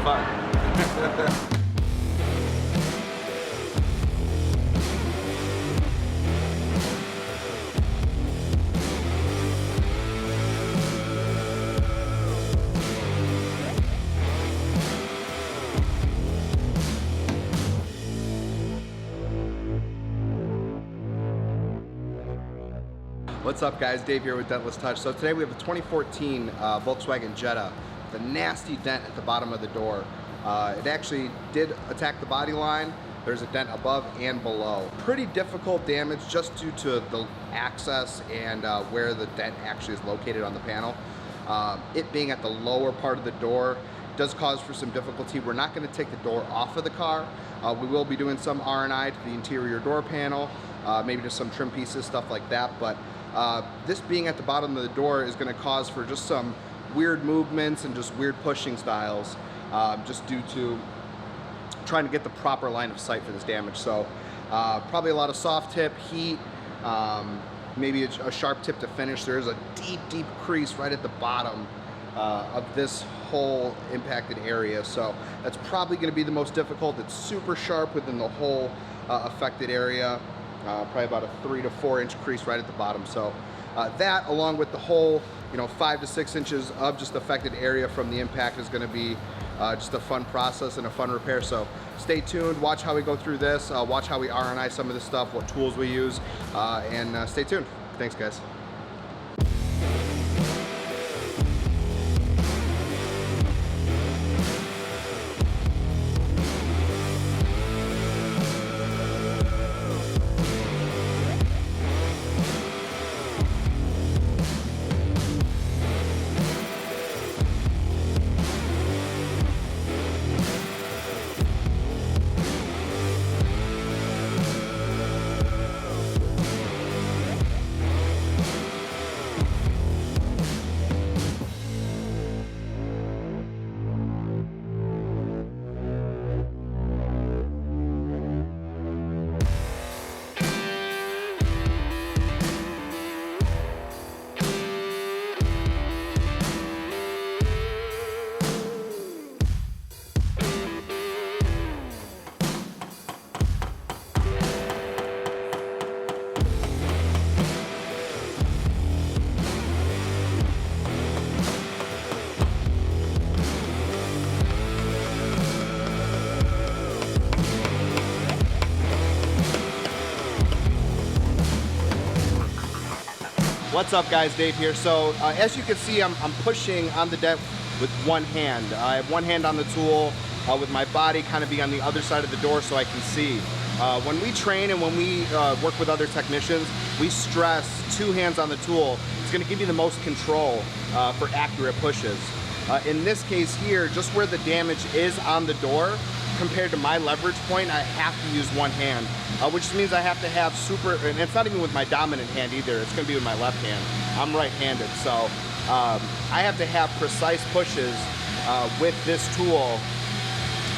fun. What's up guys, Dave here with Dentless Touch. So today we have a 2014 Volkswagen Jetta, the nasty dent at the bottom of the door. It actually did attack the body line. There's a dent above and below. Pretty difficult damage just due to the access and where the dent actually is located on the panel. It being at the lower part of the door does cause for some difficulty. We're not going to take the door off of the car. We will be doing some R&I to the interior door panel, maybe just some trim pieces, stuff like that. But this being at the bottom of the door is going to cause for just some weird movements and just weird pushing styles, just due to trying to get the proper line of sight for this damage. So probably a lot of soft tip, heat, maybe a sharp tip to finish. There is a deep crease right at the bottom of this whole impacted area. So that's probably going to be the most difficult. It's super sharp within the whole affected area. Probably about a 3 to 4 inch crease right at the bottom. So that, along with the whole, 5 to 6 inches of just affected area from the impact, is going to be just a fun process and a fun repair. So stay tuned, watch how we go through this, watch how we R&I some of this stuff, what tools we use, and stay tuned. Thanks guys. What's up guys, Dave here. So as you can see, I'm pushing on the dent with one hand. I have one hand on the tool with my body kind of being on the other side of the door so I can see. When we train and when we work with other technicians, we stress two hands on the tool. It's going to give you the most control for accurate pushes. In this case here, just where the damage is on the door, compared to my leverage point, I have to use one hand, which means I have to have and it's not even with my dominant hand either, it's going to be with my left hand. I'm right-handed, so I have to have precise pushes with this tool.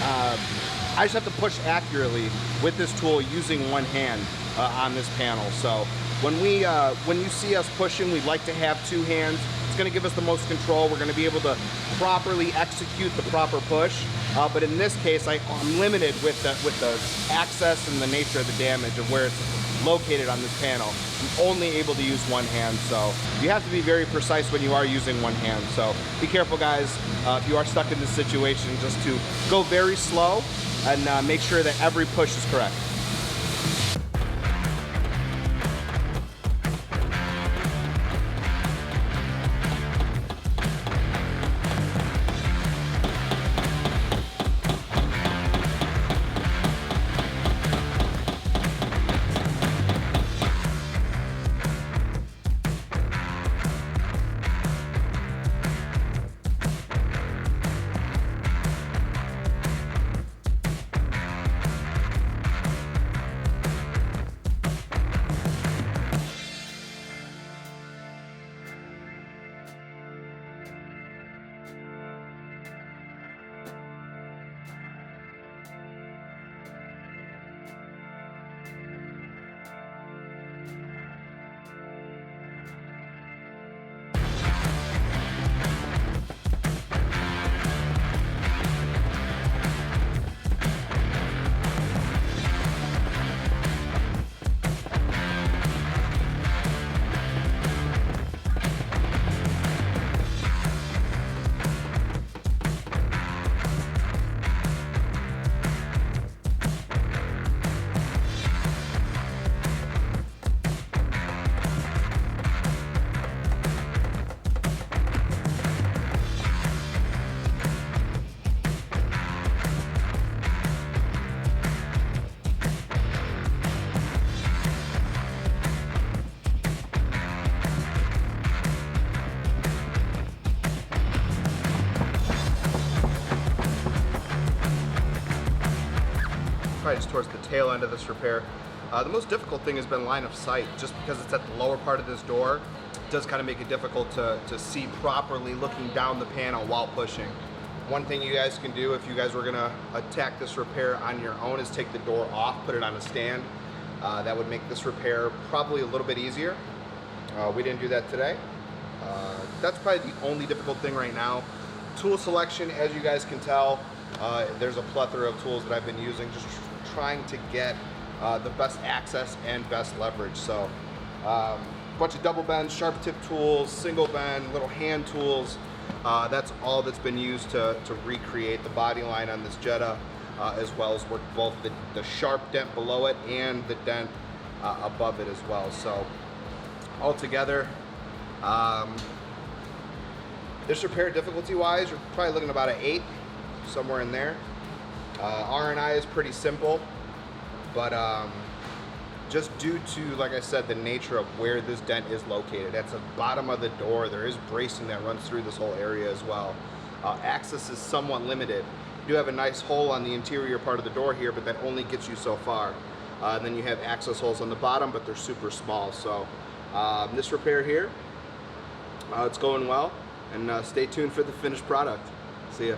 I just have to push accurately with this tool using one hand on this panel. So when you see us pushing, we like to have two hands. It's going to give us the most control. We're going to be able to properly execute the proper push. But in this case, I'm limited with the access and the nature of the damage of where it's located on this panel. I'm only able to use one hand, so you have to be very precise when you are using one hand. So be careful, guys, if you are stuck in this situation, just to go very slow and make sure that every push is correct. probably just towards the tail end of this repair. The most difficult thing has been line of sight, just because it's at the lower part of this door. It does kind of make it difficult to see properly looking down the panel while pushing. One thing you guys can do if you guys were gonna attack this repair on your own is take the door off, put it on a stand. That would make this repair probably a little bit easier. We didn't do that today. That's probably the only difficult thing right now. Tool selection, as you guys can tell, there's a plethora of tools that I've been using, just trying to get the best access and best leverage. So a bunch of double bend, sharp tip tools, single bend, little hand tools. That's all that's been used to recreate the body line on this Jetta, as well as work both the sharp dent below it and the dent above it as well. So altogether, this repair difficulty wise, you're probably looking about an 8, somewhere in there. R&I is pretty simple, but just due to, like I said, the nature of where this dent is located, that's the bottom of the door. There is bracing that runs through this whole area as well. Access is somewhat limited. You do have a nice hole on the interior part of the door here, but that only gets you so far. And then you have access holes on the bottom, but they're super small. So this repair here, it's going well, and stay tuned for the finished product. See ya.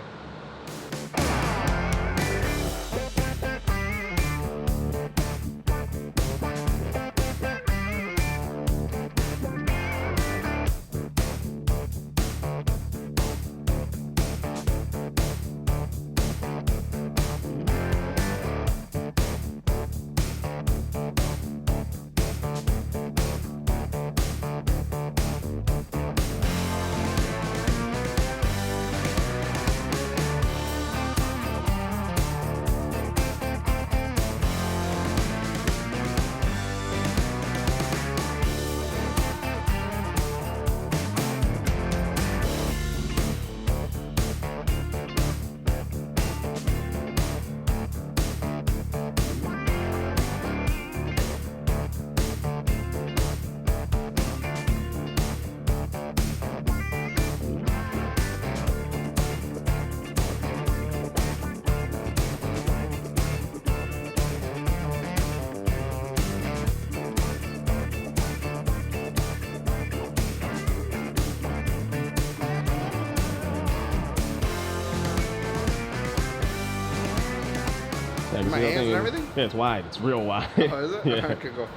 My hands and everything? Yeah, it's wide. It's real wide. Oh, is it? Yeah. Okay, cool.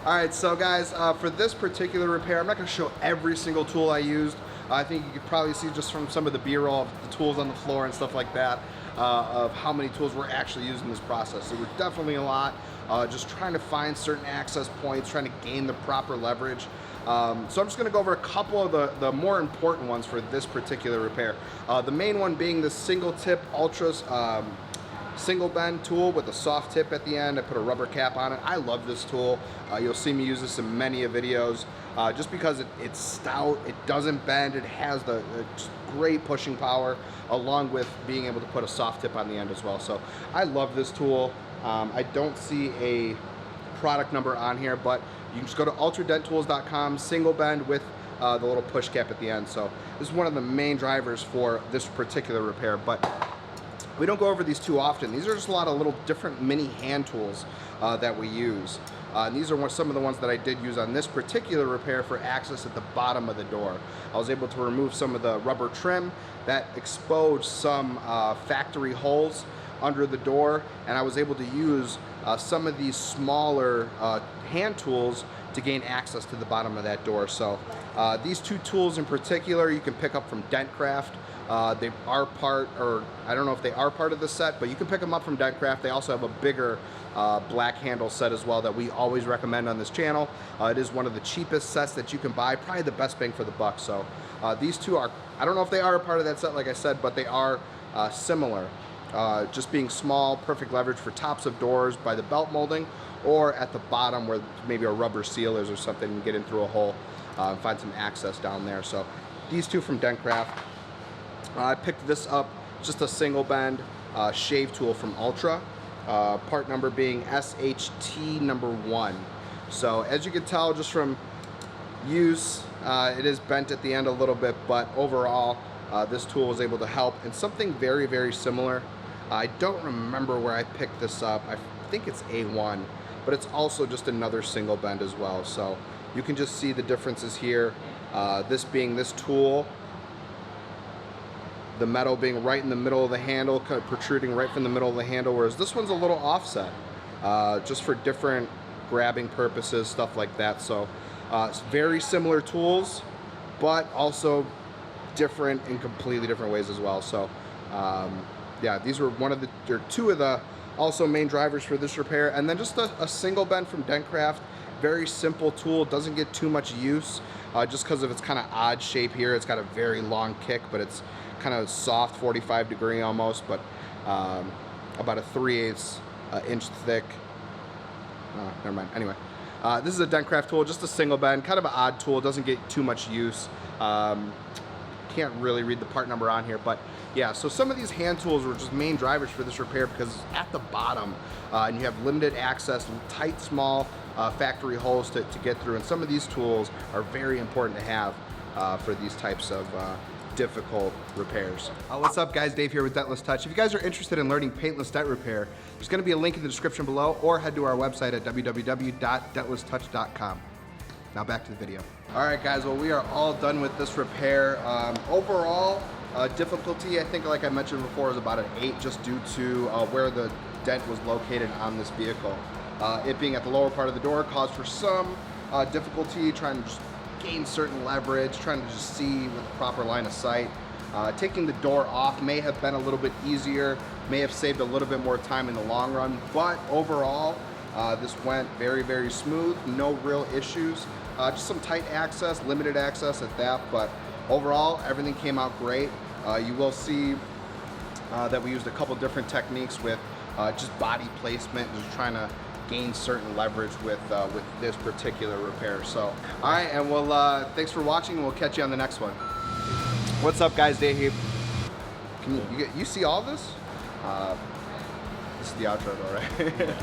All right, so guys, for this particular repair, I'm not going to show every single tool I used. I think you could probably see just from some of the B-roll of the tools on the floor and stuff like that, of how many tools we're actually using in this process. So we're definitely a lot, just trying to find certain access points, trying to gain the proper leverage. So I'm just going to go over a couple of the more important ones for this particular repair. The main one being the single tip ultras single bend tool with a soft tip at the end. I put a rubber cap on it. I love this tool. You'll see me use this in many videos, just because it's stout, it doesn't bend, it has the great pushing power, along with being able to put a soft tip on the end as well. So I love this tool. I don't see a product number on here, but you can just go to ultradenttools.com, single bend with the little push cap at the end. So this is one of the main drivers for this particular repair, but we don't go over these too often. These are just a lot of little different mini hand tools that we use. And these are some of the ones that I did use on this particular repair for access at the bottom of the door. I was able to remove some of the rubber trim that exposed some factory holes under the door, and I was able to use some of these smaller hand tools to gain access to the bottom of that door. So these two tools in particular you can pick up from Dentcraft. They are part, or I don't know if they are part of the set, but you can pick them up from Dentcraft. They also have a bigger black handle set as well that we always recommend on this channel. It is one of the cheapest sets that you can buy, probably the best bang for the buck. So these two are, I don't know if they are a part of that set like I said, but they are similar. Just being small, perfect leverage for tops of doors by the belt molding, or at the bottom where maybe a rubber seal is or something, and get in through a hole and find some access down there. So these two from Dentcraft. I picked this up, just a single bend shave tool from Ultra, part number being SHT number 1. So as you can tell just from use, it is bent at the end a little bit, but overall this tool was able to help. And something very, very similar, I don't remember where I picked this up. I think it's A1, but it's also just another single bend as well. So you can just see the differences here. This being this tool, the metal being right in the middle of the handle, kind of protruding right from the middle of the handle, whereas this one's a little offset, just for different grabbing purposes, stuff like that. So it's very similar tools, but also different in completely different ways as well. So yeah, these were two of the also main drivers for this repair. And then just a single bend from Dentcraft. Very simple tool, doesn't get too much use, just because of its kind of odd shape here. It's got a very long kick, but it's kind of soft, 45 degree almost, but about a 3/8 inch thick. Never mind. Anyway, this is a Dentcraft tool, just a single bend, kind of an odd tool, doesn't get too much use. Can't really read the part number on here, but yeah, so some of these hand tools were just main drivers for this repair because it's at the bottom, and you have limited access, tight, small factory holes to get through, and some of these tools are very important to have for these types of difficult repairs. What's up, guys? Dave here with Dentless Touch. If you guys are interested in learning paintless dent repair, there's going to be a link in the description below, or head to our website at www.dentlesstouch.com. Now back to the video. All right, guys, well, we are all done with this repair. Overall, difficulty, I think, like I mentioned before, is about an 8, just due to where the dent was located on this vehicle. It being at the lower part of the door caused for some difficulty trying to just gain certain leverage, trying to just see with the proper line of sight. Taking the door off may have been a little bit easier, may have saved a little bit more time in the long run, but overall, this went very, very smooth, no real issues. Just some tight access, limited access at that, but overall, everything came out great. You will see that we used a couple different techniques with just body placement, just trying to gain certain leverage with this particular repair. So, all right, and well, thanks for watching, and we'll catch you on the next one. What's up, guys? Dave here. Can you see all this? This is the outro, though, right? Yeah.